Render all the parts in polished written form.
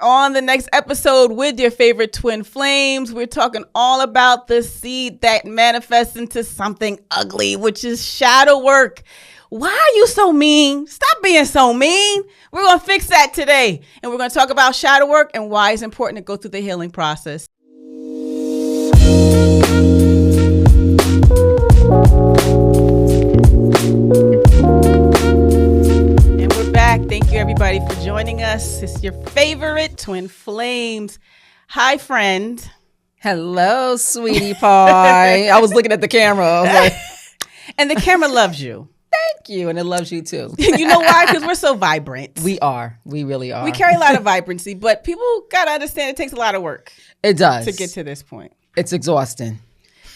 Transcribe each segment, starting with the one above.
On the next episode with your favorite twin flames, we're talking all about the seed that manifests into something ugly, which is shadow work. Why are you so mean? Stop being so mean. We're going to fix that today. And we're going to talk about shadow work and why it's important to go through the healing process. And we're back. Thank you, everybody, for joining us. It's your favorite twin flames. Hi, friend. Hello, sweetie pie. I was looking at the camera. I was like, and the camera loves you. Thank you. And it loves you too. You know why? Because we're so vibrant. We are. We really are. We carry a lot of vibrancy, but people got to understand it takes a lot of work. It does. To get to this point. It's exhausting.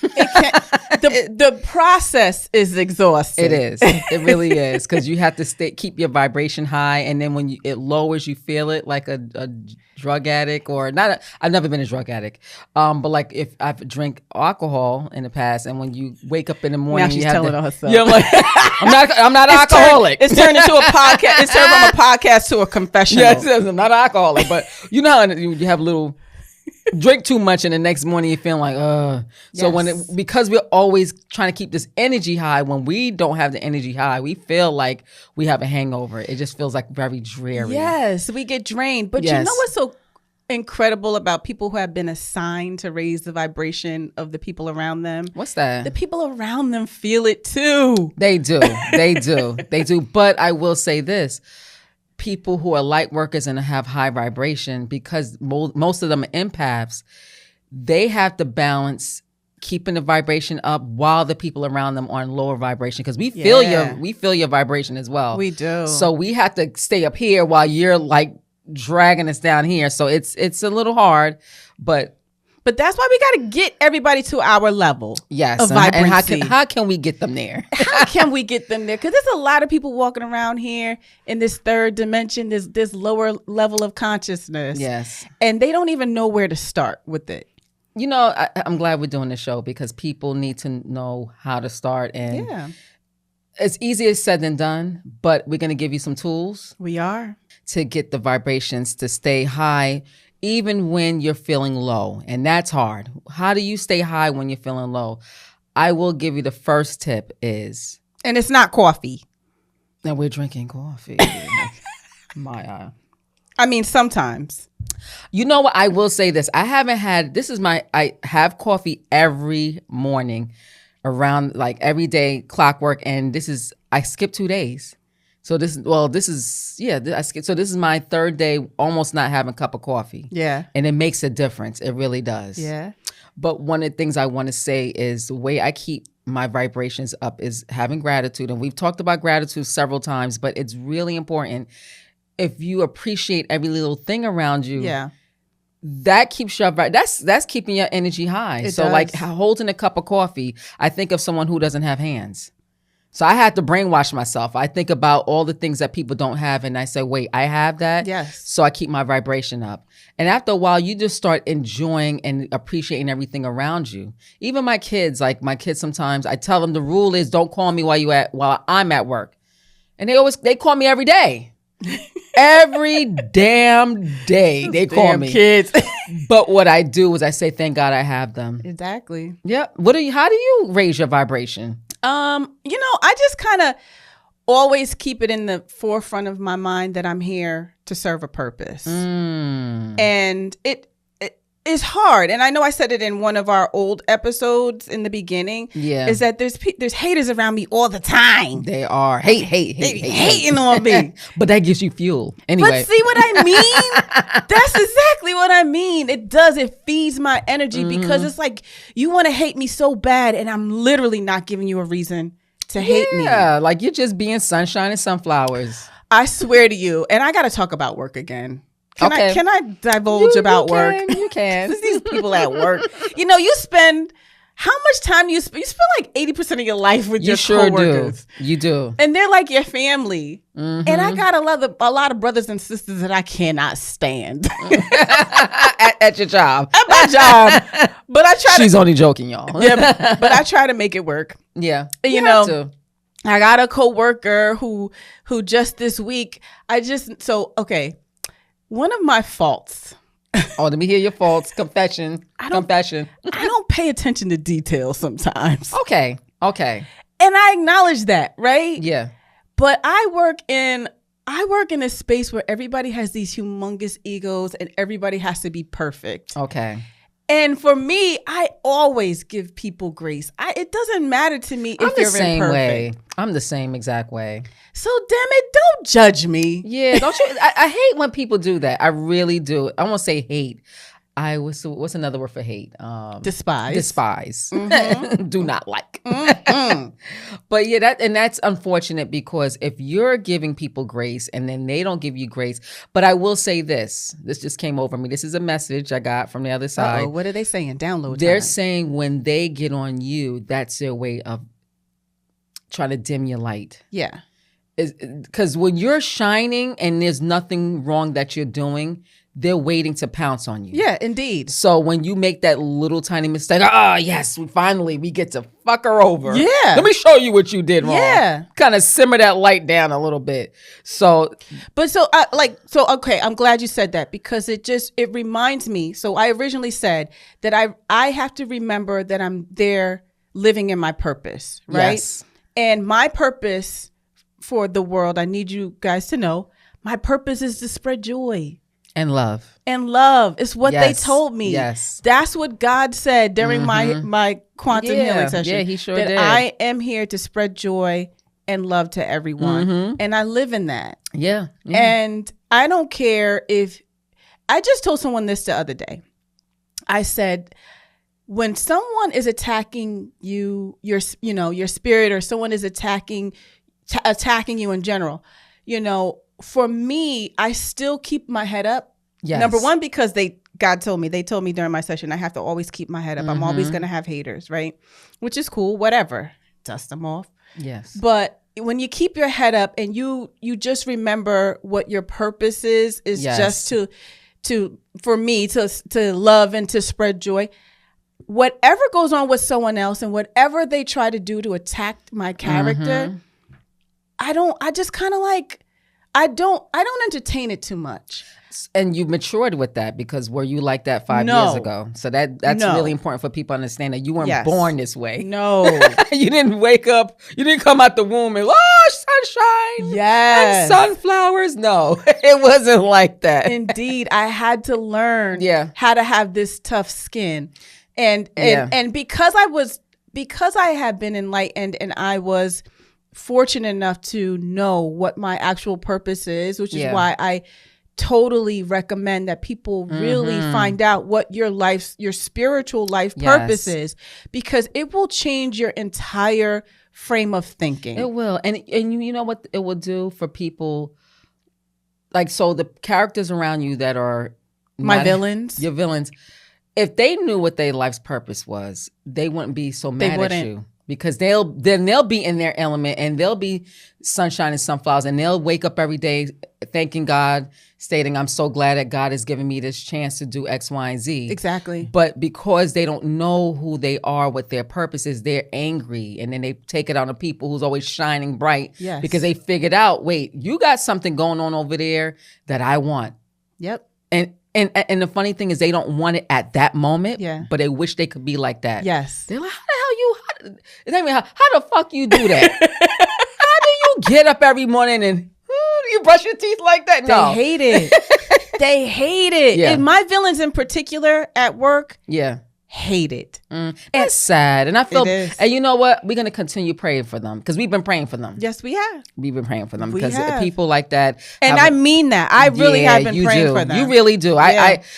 The process is exhausting. It is. It really is. Because you have to keep your vibration high. And then when it lowers, you feel it like a drug addict or not. I've never been a drug addict. But like if I've drank alcohol in the past and when you wake up in the morning. Now she's telling on herself. You're like, I'm not an alcoholic. It's turned into a podcast. It's turned from a podcast to a confessional. Yes, I'm not an alcoholic. But you know how you have a little... drink too much and the next morning you feel like so because we're always trying to keep this energy high, when we don't have the energy high, we feel like we have a hangover. It just feels like very dreary. Yes, we get drained. But you know what's so incredible about people who have been assigned to raise the vibration of the people around them? What's that? The people around them feel it too. They do. But I will say this. People who are light workers and have high vibration, because most of them are empaths, they have to balance keeping the vibration up while the people around them are on lower vibration, because we feel your vibration as well. We do. So we have to stay up here while you're like dragging us down here. So it's a little hard, but that's why we got to get everybody to our level. Yes. Of vibrancy. And how can we get them there? How can we get them there? Because there's a lot of people walking around here in this third dimension, this lower level of consciousness. Yes. And they don't even know where to start with it. You know, I'm glad we're doing this show because people need to know how to start. And it's easier said than done, but we're going to give you some tools. We are. To get the vibrations to stay high even when you're feeling low. And that's hard. How do you stay high when you're feeling low? I will give you the first tip is... And it's not coffee. Now we're drinking coffee. I mean, sometimes. You know what? I will say this. I have coffee every morning around like every day clockwork. And I skip 2 days. So this is my third day almost not having a cup of coffee. Yeah. And it makes a difference. It really does. Yeah. But one of the things I want to say is the way I keep my vibrations up is having gratitude. And we've talked about gratitude several times, but it's really important. If you appreciate every little thing around you, that keeps that's keeping your energy high. It does. Like holding a cup of coffee, I think of someone who doesn't have hands. So I had to brainwash myself. I think about all the things that people don't have and I say, wait, I have that? Yes. So I keep my vibration up. And after a while, you just start enjoying and appreciating everything around you. Even my kids sometimes, I tell them the rule is don't call me while I'm at work. And they call me every day. Every damn day they call me. Kids. But what I do is I say, thank God I have them. Exactly. Yep. How do you raise your vibration? I just kind of always keep it in the forefront of my mind that I'm here to serve a purpose. And it is hard. And I know I said it in one of our old episodes in the beginning. Yeah. Is that there's haters around me all the time. They are. Hating on me. But that gives you fuel. Anyway. But see what I mean? That's exactly what I mean. It does. It feeds my energy because it's like you want to hate me so bad and I'm literally not giving you a reason to hate me. Yeah, like you're just being sunshine and sunflowers. I swear to you. And I got to talk about work again. Can I divulge about work? You can. These people at work. You spend how much time you spend like 80% of your life with your coworkers. You do. And they're like your family. And I got a lot of brothers and sisters that I cannot stand. at your job. At my job. But I try She's only joking, y'all. Yeah, but I try to make it work. Yeah. You have to. I got a coworker who just this week, One of my faults. Oh, let me hear your faults. Confession. I don't pay attention to details sometimes. Okay. And I acknowledge that, right? Yeah. But I work in a space where everybody has these humongous egos and everybody has to be perfect. Okay. And for me, I always give people grace. It doesn't matter to me if you're imperfect. I'm the same exact way. So damn it, don't judge me. Yeah, don't you? I hate when people do that. I really do. I won't say hate. What's another word for hate? Despise. Mm-hmm. Do not like. Mm-hmm. But yeah, that's unfortunate, because if you're giving people grace and then they don't give you grace. But I will say this just came over me. This is a message I got from the other side. What are they saying? Download They're time. saying when they get on you, that's their way of trying to dim your light. Yeah. Because when you're shining and there's nothing wrong that you're doing, they're waiting to pounce on you. Yeah, indeed. So when you make that little tiny mistake, yes, we get to fuck her over. Yeah. Let me show you what you did wrong. Yeah. Kind of simmer that light down a little bit. Okay, I'm glad you said that, because it reminds me. So I originally said that I have to remember that I'm there living in my purpose, right? Yes. And my purpose for the world, I need you guys to know, my purpose is to spread joy. And love. And love is what they told me. Yes. That's what God said during my quantum healing session. Yeah, he sure that did. I am here to spread joy and love to everyone. Mm-hmm. And I live in that. Yeah. And I don't care if, I just told someone this the other day. I said, when someone is attacking you, your spirit, or someone is attacking you in general, for me, I still keep my head up. Yes. Number one, because they told me during my session, I have to always keep my head up. I'm always going to have haters, right? Which is cool, whatever. Dust them off. Yes. But when you keep your head up and you just remember what your purpose is just for me to love and to spread joy. Whatever goes on with someone else and whatever they try to do to attack my character, I don't entertain it too much. And you matured with that, because were you like that 5 years ago? So that's really important for people to understand that you weren't born this way. No. You didn't wake up, you didn't come out the womb and, sunshine. Yes. And sunflowers. No, it wasn't like that. Indeed. I had to learn how to have this tough skin. And because I had been enlightened and I was fortunate enough to know what my actual purpose is, which is why I totally recommend that people really find out what your spiritual life purpose is, because it will change your entire frame of thinking. It will. And you know what it will do for people? Like, so the characters around you that are villains, your villains, if they knew what their life's purpose was, they wouldn't be so mad at you. Because they'll be in their element, and they'll be sunshine and sunflowers, and they'll wake up every day thanking God, stating, I'm so glad that God has given me this chance to do X, Y, and Z. Exactly. But because they don't know who they are, what their purpose is, they're angry. And then they take it on the people who's always shining bright. Yes. Because they figured out, wait, you got something going on over there that I want. Yep. And the funny thing is, they don't want it at that moment, but they wish they could be like that. Yes. They're like, how the fuck you do that? How do you get up every morning and you brush your teeth like that? No. They hate it. They hate it. Yeah. And my villains in particular at work hate it. It's sad. And I feel, and you know what? We're going to continue praying for them, because we've been praying for them. Yes, we have. We've been praying for them, because people like that. And I mean that. I really have been praying for them. You really do.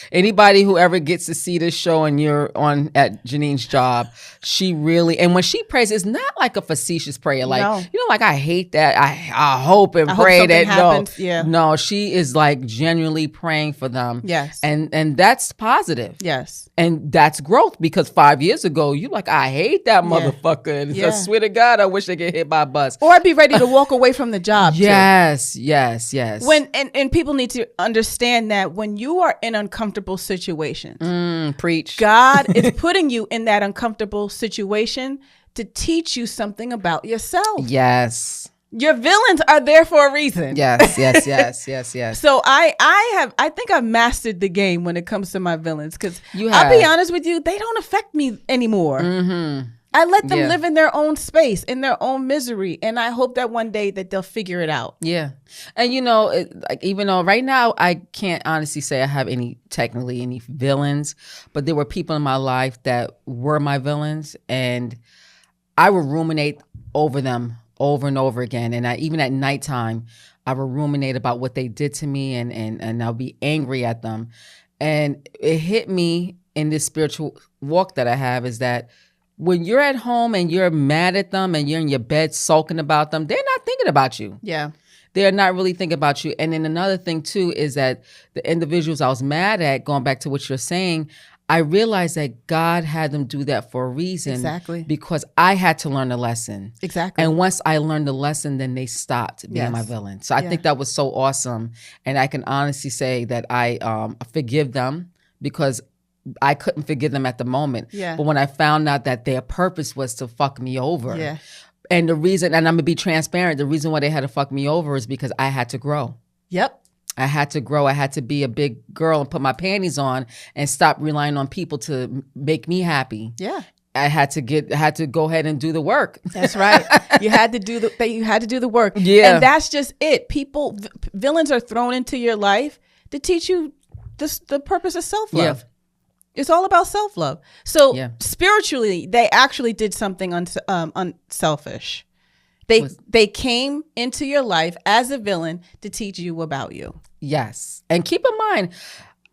Anybody who ever gets to see this show and you're on at Janine's job, she really, and when she prays, it's not like a facetious prayer. Like, like, I hate that. I hope and pray that happens. No, she is like genuinely praying for them. Yes. And that's positive. Yes. And that's growth, because 5 years ago, you like, I hate that motherfucker. And I swear to God, I wish I get hit by a bus. Or I'd be ready to walk away from the job. Yes. When and people need to understand that when you are in uncomfortable situations, preach. God is putting you in that uncomfortable situation to teach you something about yourself. Yes. Your villains are there for a reason. Yes. So I think I've mastered the game when it comes to my villains, because I'll be honest with you, they don't affect me anymore. Mm-hmm. I let them live in their own space, in their own misery, and I hope that one day that they'll figure it out. Yeah, and even though right now I can't honestly say I have any villains, but there were people in my life that were my villains, and I would ruminate over them over and over again. And even at nighttime, I would ruminate about what they did to me, and I'll be angry at them. And it hit me in this spiritual walk that I have is that when you're at home and you're mad at them and you're in your bed sulking about them, they're not thinking about you. Yeah. They're not really thinking about you. And then another thing too is that the individuals I was mad at, going back to what you're saying, I realized that God had them do that for a reason. Exactly. Because I had to learn a lesson. Exactly. And once I learned the lesson, then they stopped being my villain. So I think that was so awesome. And I can honestly say that I forgive them, because I couldn't forgive them at the moment. Yeah. But when I found out that their purpose was to fuck me over. Yeah. And the reason, and I'm going to be transparent, the reason why they had to fuck me over is because I had to grow. Yep. I had to grow. I had to be a big girl and put my panties on and stop relying on people to make me happy. Yeah. I had to go ahead and do the work. That's right. You had to do the work. Yeah. And that's just it. Villains are thrown into your life to teach you the purpose of self-love. Yeah. It's all about self-love. So spiritually, they actually did something unselfish. They came into your life as a villain to teach you about you. Yes. And keep in mind,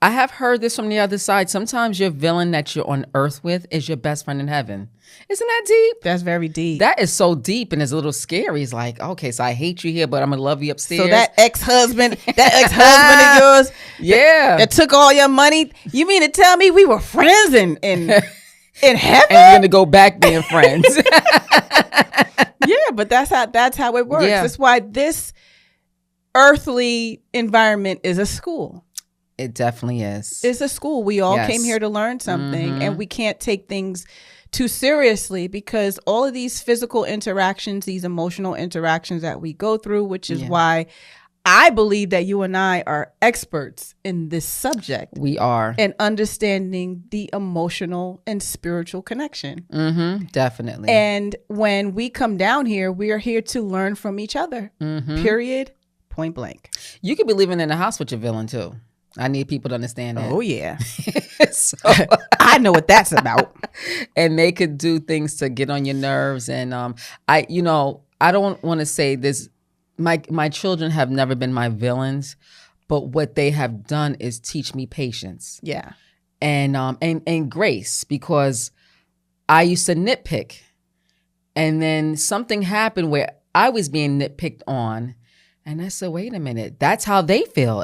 I have heard this from the other side. Sometimes your villain that you're on earth with is your best friend in heaven. Isn't that deep? That's very deep. That is so deep, and it's a little scary. It's like, okay, so I hate you here, but I'm going to love you upstairs. So that ex-husband of yours that took all your money, you mean to tell me we were friends in heaven? And you're going to go back being friends. Yeah, but that's how it works. Yeah. That's why this earthly environment is a school. It definitely is. It's a school. We all came here to learn something, and we can't take things too seriously, because all of these physical interactions, these emotional interactions that we go through, which is why I believe that you and I are experts in this subject. We are. And understanding the emotional and spiritual connection. Mm-hmm, definitely. And when we come down here, we are here to learn from each other. Mm-hmm. Period. Point blank. You could be living in a house with your villain too. I need people to understand that. Oh, yeah. So, I know what that's about. And they could do things to get on your nerves. And I don't want to say this. My children have never been my villains, but what they have done is teach me patience. Yeah. And grace, because I used to nitpick. And then something happened where I was being nitpicked on. And I said, wait a minute, that's how they feel.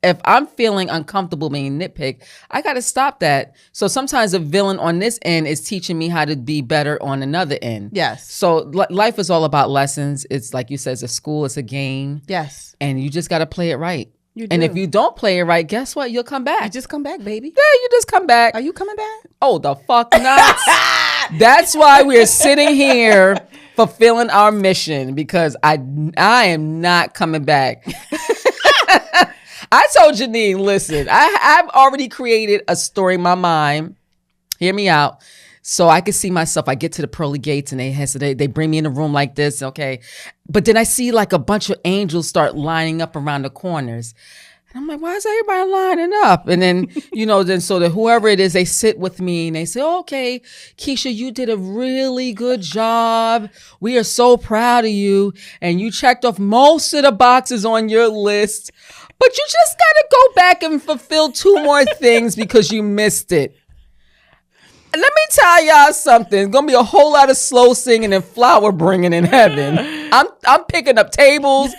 If I'm feeling uncomfortable being nitpicked, I got to stop that. So sometimes the villain on this end is teaching me how to be better on another end. Yes. So life is all about lessons. It's like you said, it's a school, it's a game. Yes. And you just got to play it right. You do. And if you don't play it right, guess what? You'll come back. You just come back, baby. Yeah, you just come back. Are you coming back? Oh, the fuck not. That's why we're sitting here fulfilling our mission, because I am not coming back. I told Janine, listen, I've already created a story in my mind. Hear me out. So I could see myself. I get to the pearly gates and they bring me in a room like this. Okay. But then I see like a bunch of angels start lining up around the corners. And I'm like, why is everybody lining up? And then, so that whoever it is, they sit with me and they say, okay, Keisha, you did a really good job. We are so proud of you. And you checked off most of the boxes on your list. But you just got to go back and fulfill 2 more things because you missed it. Let me tell y'all something. It's going to be a whole lot of slow singing and flower bringing in heaven. I'm picking up tables.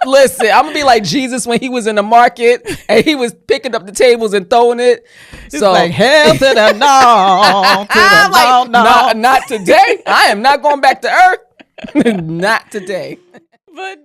Listen, I'm going to be like Jesus when he was in the market and he was picking up the tables and throwing it. It's so like, hell to the no, to the like, no. Not today. I am not going back to earth. Not today. But